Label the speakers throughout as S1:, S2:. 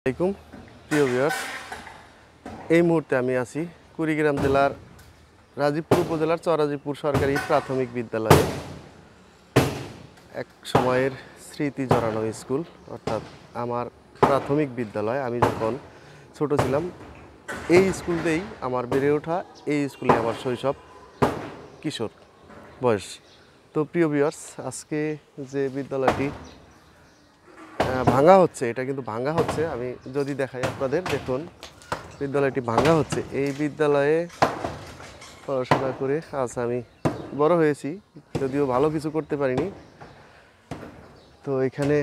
S1: আসসালামাইকুম প্রিয় ভিউয়ার্স, এই মুহূর্তে আমি আছি কুড়িগ্রাম জেলার রাজীবপুর উপজেলার চরাজিপুর সরকারি প্রাথমিক বিদ্যালয়ে। এক সময়ের স্মৃতি জড়ানো স্কুল, অর্থাৎ আমার প্রাথমিক বিদ্যালয়। আমি যখন ছোট ছিলাম এই স্কুলতেই আমার বেড়ে ওঠা, এই স্কুলে আমার শৈশব কিশোর বয়স। তো প্রিয় ভিউয়ার্স, আজকে যে বিদ্যালয়টি ভাঙা হচ্ছে, এটা কিন্তু ভাঙা হচ্ছে। আমি যদি দেখাই আপনাদের, দেখুন বিদ্যালয়টি ভাঙা হচ্ছে। এই বিদ্যালয়ে পড়াশোনা করে আজ আমি বড় হয়েছি, যদিও ভালো কিছু করতে পারিনি। তো এখানে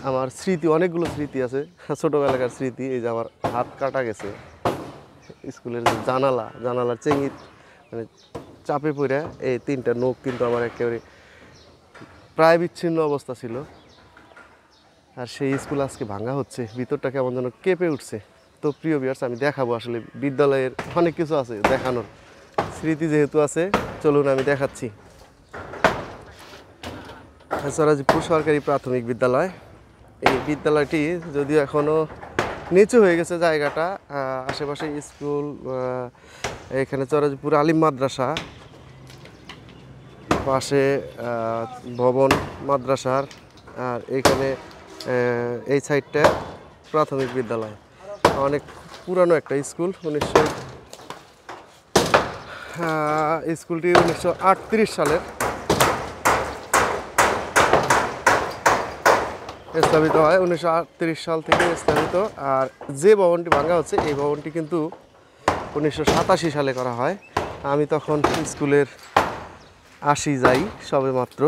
S1: আমার স্মৃতি, অনেকগুলো স্মৃতি আছে, ছোটোবেলাকার স্মৃতি। এই যে আমার হাত কাটা গেছে, স্কুলের যে জানালার চেঙি মানে চাপে পড়ে এই তিনটা নখ কিন্তু আমার একেবারে প্রায় বিচ্ছিন্ন অবস্থা ছিল। আর সেই স্কুল আজকে ভাঙা হচ্ছে, ভিতরটা কেমন যেন কেঁপে উঠছে। তো প্রিয় ভিউয়ার্স, আমি দেখাবো, আসলে বিদ্যালয়ের অনেক কিছু আছে দেখানোর, স্মৃতি যেহেতু আছে, চলুন আমি দেখাচ্ছি। চরাজিপুর সরকারি প্রাথমিক বিদ্যালয়। এই বিদ্যালয়টি যদিও এখনও নিচু হয়ে গেছে জায়গাটা, আশেপাশে স্কুল, এখানে চরাজিপুর আলিম মাদ্রাসা, পাশে ভবন মাদ্রাসার, আর এখানে এই সাইডটা প্রাথমিক বিদ্যালয়। অনেক পুরানো একটা স্কুল, স্কুলটি 1938 সালের স্থাপিত হয়। 1938 সাল থেকে স্থাপিত। আর যে ভবনটি ভাঙা হচ্ছে, এই ভবনটি কিন্তু 1987 সালে করা হয়। আমি তখন স্কুলের যাই সবে মাত্র।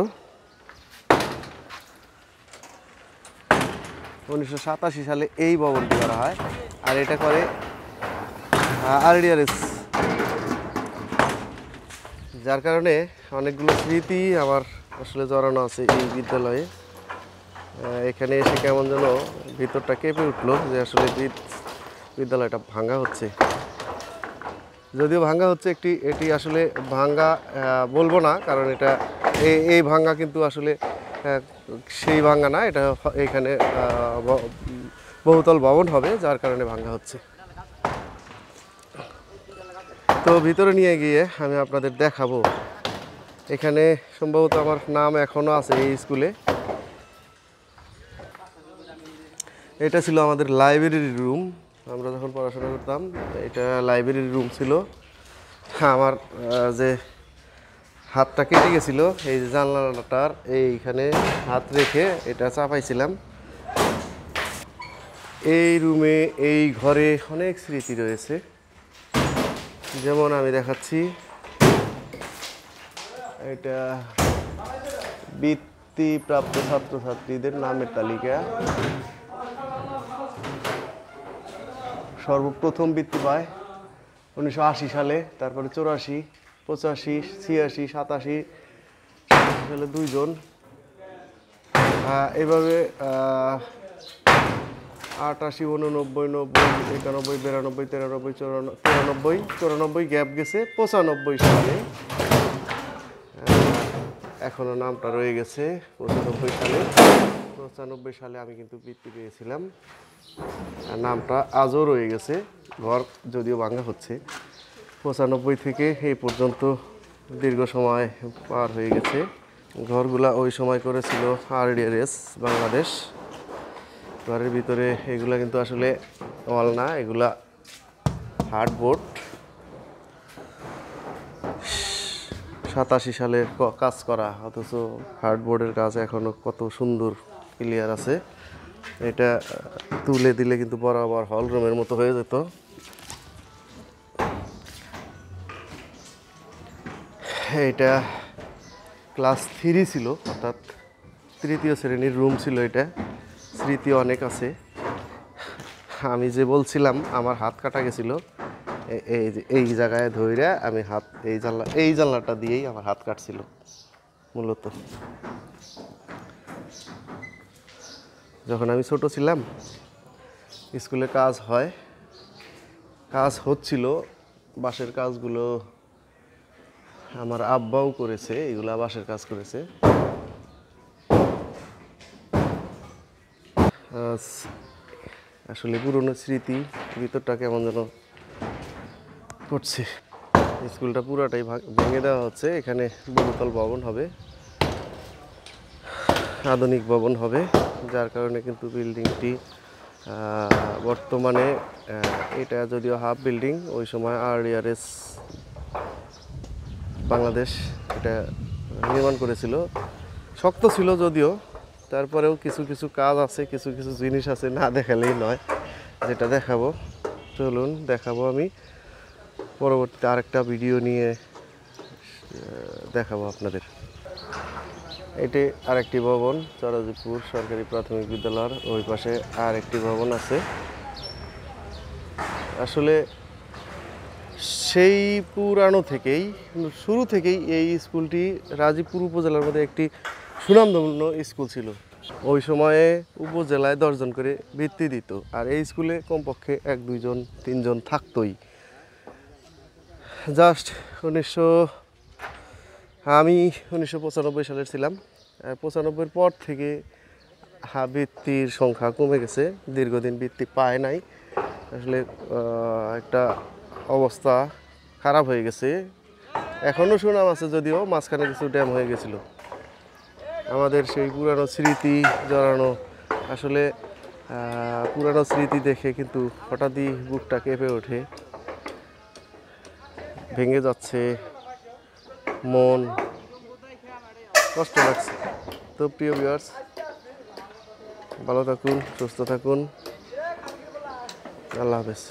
S1: 1987 সালে এই ভবনটি করা হয়, আর এটা করে আরডিআরএস। যার কারণে অনেকগুলো স্মৃতি আমার আসলে জড়ানো আছে এই বিদ্যালয়ে। এখানে এসে কেমন যেন ভিতরটা কেঁপে উঠলো যে আসলে বিদ্যালয়টা ভাঙা হচ্ছে। যদিও ভাঙা হচ্ছে, এটি আসলে ভাঙা বলবো না, কারণ এটা এই ভাঙা কিন্তু আসলে সেই ভাঙা না, এটা এখানে বহুতল ভবন হবে, যার কারণে ভাঙা হচ্ছে। তো ভিতরে নিয়ে গিয়ে আমি আপনাদের দেখাবো। এখানে সম্ভবত আমার নাম এখনও আছে এই স্কুলে। এটা ছিল আমাদের লাইব্রেরি রুম, আমরা যখন পড়াশোনা করতাম এটা লাইব্রেরি রুম ছিল। আমার যে হাতটা কেটে গেছিল, এই যে জানলাটার এইখানে হাত রেখে এটা চাপাইছিলাম। এই রুমে, এই ঘরে অনেক স্মৃতি রয়েছে, যেমন আমি দেখাচ্ছি। এটা বৃত্তিপ্রাপ্ত ছাত্রছাত্রীদের নামের তালিকা। সর্বপ্রথম বৃত্তি পায় 1980 সালে, তারপরে 84, 85, 86, 87 সালে 2 জন। এভাবে 88, 89, 90, 91, 92, 93, 94 গ্যাপ গেছে। 95 সালে এখনও নামটা রয়ে গেছে। 95 সালে আমি কিন্তু বৃত্তি পেয়েছিলাম, আর নামটা আজও রয়ে গেছে। ঘর যদিও ভাঙা হচ্ছে। 95 থেকে এই পর্যন্ত দীর্ঘ সময় পার হয়ে গেছে। ঘরগুলা ওই সময় করেছিল আরডিআরএস বাংলাদেশ। ঘরের ভিতরে এগুলা কিন্তু আসলে ওয়াল না, এগুলা হার্ডবোর্ড। 87 সালের কাজ করা, অথচ হার্ডবোর্ডের কাজ এখনও কত সুন্দর ক্লিয়ার আছে। এটা তুলে দিলে কিন্তু বরাবর হল রুমের মতো হয়ে যেত। এটা ক্লাস 3 ছিল, অর্থাৎ 3য় শ্রেণীর রুম ছিল। এটা স্মৃতি অনেক আছে। আমি যে বলছিলাম আমার হাত কাটা গেছিল, এই জায়গায় ধরে আমি হাত, এই জানলাটা দিয়েই আমার হাত কাটছিল মূলত। যখন আমি ছোট ছিলাম, স্কুলে কাজ হচ্ছিল, বাঁশের কাজগুলো আমার আব্বাও করেছে, এগুলা বাঁশের কাজ করেছে। আসলে পুরনো স্মৃতি ভিতরটা কেমন যেন করছে। স্কুলটা পুরাটাই ভেঙে দেওয়া হচ্ছে। এখানে বহুতল ভবন হবে, আধুনিক ভবন হবে, যার কারণে কিন্তু বিল্ডিংটি বর্তমানে এটা যদিও হাফ বিল্ডিং, ওই সময় আরডিআরএস বাংলাদেশ এটা নির্মাণ করেছিল। শক্ত ছিল যদিও, তারপরেও কিছু কিছু কাজ আছে, কিছু কিছু জিনিস আছে না দেখালেই নয়, যেটা দেখাবো। চলুন দেখাবো, আমি পরবর্তীতে আরেকটা ভিডিও নিয়ে দেখাবো আপনাদের। এটি আরেকটি ভবন, চরাজিপুর সরকারি প্রাথমিক বিদ্যালয়ের ওই পাশে আরেকটি ভবন আছে। আসলে সেই পুরানো থেকেই, শুরু থেকেই এই স্কুলটি রাজীবপুর উপজেলার মধ্যে একটি সুনামধন্য স্কুল ছিল। ওই সময়ে উপজেলায় 10 জন করে বৃত্তি দিত, আর এই স্কুলে কমপক্ষে 1, 2 জন 3 জন থাকতোই। জাস্ট আমি 1995 সালের ছিলাম। 95-এর পর থেকে বৃত্তির সংখ্যা কমে গেছে, দীর্ঘদিন বৃত্তি পায় নাই। আসলে একটা অবস্থা খারাপ হয়ে গেছে। এখনও সুনাম আছে, যদিও মাঝখানে কিছু ড্যাম হয়ে গেছিল। আমাদের সেই পুরানো স্মৃতি জড়ানো, আসলে পুরানো স্মৃতি দেখে কিন্তু হঠাৎই বুকটা কেঁপে ওঠে, ভেঙে যাচ্ছে মন, কষ্ট লাগছে। তো প্রিয় ভিউয়ার্স, ভালো থাকুন, সুস্থ থাকুন, আল্লাহ হাফেজ।